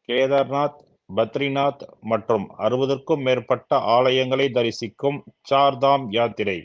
கேதார்நாத், பத்ரிநாத் மற்றும் 60க்கும் மேற்பட்ட ஆலயங்களை தரிசிக்கும் சார்தாம் யாத்திரை.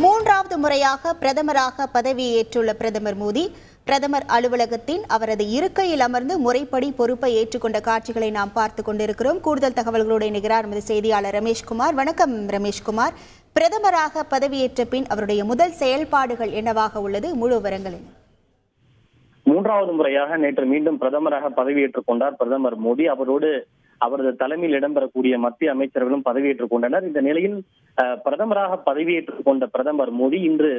மூன்றாவது முறையாக பிரதமராக பதவியேற்றுள்ள பிரதமர் மோடி பிரதமர் அலுவலகத்தின் அவரது இருக்கையில் அமர்ந்து முறைப்படி பொறுப்பை ஏற்றுக்கொண்ட காட்சிகளை நாம் பார்த்து கொண்டிருக்கிறோம். கூடுதல் தகவல்களோடு இணைகிறார் நமது செய்தியாளர் ரமேஷ்குமார். வணக்கம் ரமேஷ்குமார். பிரதமராக பதவியேற்ற பின் அவருடைய முதல் செயல்பாடுகள் என்னவாக உள்ளது? முழு விவரங்கள் என்ன? மூன்றாவது முறையாக நேற்று மீண்டும் பிரதமராக பதவியேற்றுக் கொண்டார் பிரதமர் மோடி. அவரது தலைமையில் இடம்பெறக்கூடிய மத்திய அமைச்சர்களும் பதவியேற்றுக் கொண்டனர். இந்த நிலையில் பிரதமராக பதவியேற்றுக் கொண்ட பிரதமர் மோடி இன்று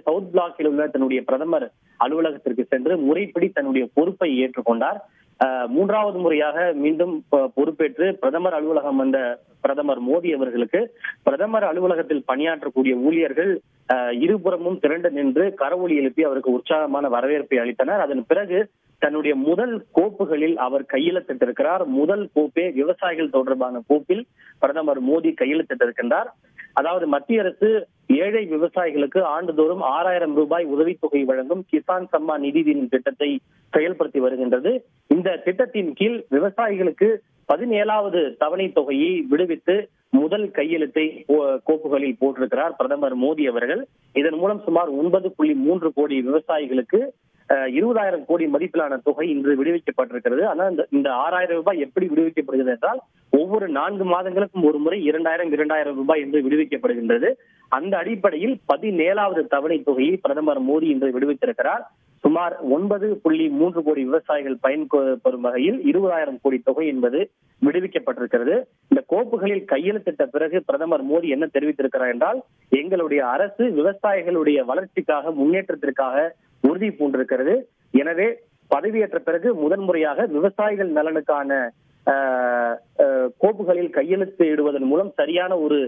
சவுத் பிளாக்கில் உள்ள தன்னுடைய பிரதமர் அலுவலகத்திற்கு சென்று முறைப்படி தன்னுடைய பொறுப்பை ஏற்றுக்கொண்டார். மூன்றாவது முறையாக மீண்டும் பொறுப்பேற்று பிரதமர் அலுவலகம் வந்த பிரதமர் மோடி அவர்களுக்கு பிரதமர் அலுவலகத்தில் பணியாற்றக்கூடிய ஊழியர்கள் இருபுறமும் திரண்டு நின்று கரவொலி எழுப்பி அவருக்கு உற்சாகமான வரவேற்பை அளித்தனர். அதன் பிறகு தன்னுடைய முதல் கோப்புகளில் அவர் கையெழுத்திட்டிருக்கிறார். முதல் கோப்பே விவசாயிகள் தொடர்பான கோப்பில் பிரதமர் மோடி கையெழுத்திட்டிருக்கின்றார். அதாவது மத்திய அரசு ஏழை விவசாயிகளுக்கு ஆண்டுதோறும் 6000 ரூபாய் உதவித்தொகை வழங்கும் கிசான் சம்மான் நிதி திட்டத்தை செயல்படுத்தி வருகின்றது. இந்த திட்டத்தின் கீழ் விவசாயிகளுக்கு 17வது தவணை தொகையை விடுவித்து முதல் கையெழுத்தை கோப்புகளில் போட்டிருக்கிறார் பிரதமர் மோடி அவர்கள். இதன் மூலம் சுமார் 9.3 கோடி விவசாயிகளுக்கு 20,000 கோடி மதிப்பிலான தொகை இன்று விடுவிக்கப்பட்டிருக்கிறது. ஆனால் இந்த 6000 ரூபாய் எப்படி விடுவிக்கப்படுகிறது என்றால் ஒவ்வொரு 4 மாதங்களுக்கும் ஒரு முறை 2000 ரூபாய் என்று விடுவிக்கப்படுகின்றது. அந்த அடிப்படையில் 17வது தவணை தொகையை பிரதமர் மோடி இன்று விடுவித்திருக்கிறார். சுமார் 9.3 கோடி விவசாயிகள் பயன்பெறும் வகையில் 20,000 கோடி தொகை என்பது விடுவிக்கப்பட்டிருக்கிறது. இந்த கோப்புகளில் கையெழுத்திட்ட பிறகு பிரதமர் மோடி என்ன தெரிவித்திருக்கிறார் என்றால், எங்களுடைய அரசு விவசாயிகளுடைய வளர்ச்சிக்காக முன்னேற்றத்திற்காக உறுதி பூண்டிருக்கிறது. எனவே பதவியேற்ற பிறகு முதன்முறையாக விவசாயிகள் நலனுக்கான கோப்புகளில் கையெழுத்து இடுவதன் மூலம் சரியான ஒரு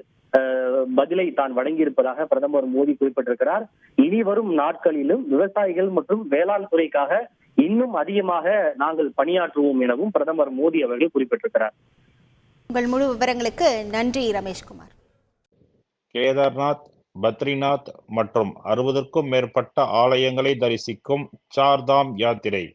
பதிலை தான் வழங்கியிருப்பதாக பிரதமர் மோடி குறிப்பிட்டிருக்கிறார். இனி வரும் நாட்களிலும் விவசாயிகள் மற்றும் வேளாண் துறைக்காக இன்னும் அதிகமாக நாங்கள் பணியாற்றுவோம் எனவும் பிரதமர் மோடி அவர்கள் குறிப்பிட்டிருக்கிறார். உங்கள் முழு விவரங்களுக்கு நன்றி ரமேஷ்குமார். கேதார்நாத், பத்ரிநாத் மற்றும் 60க்கும் மேற்பட்ட ஆலயங்களை தரிசிக்கும் சார்தாம் யாத்திரை.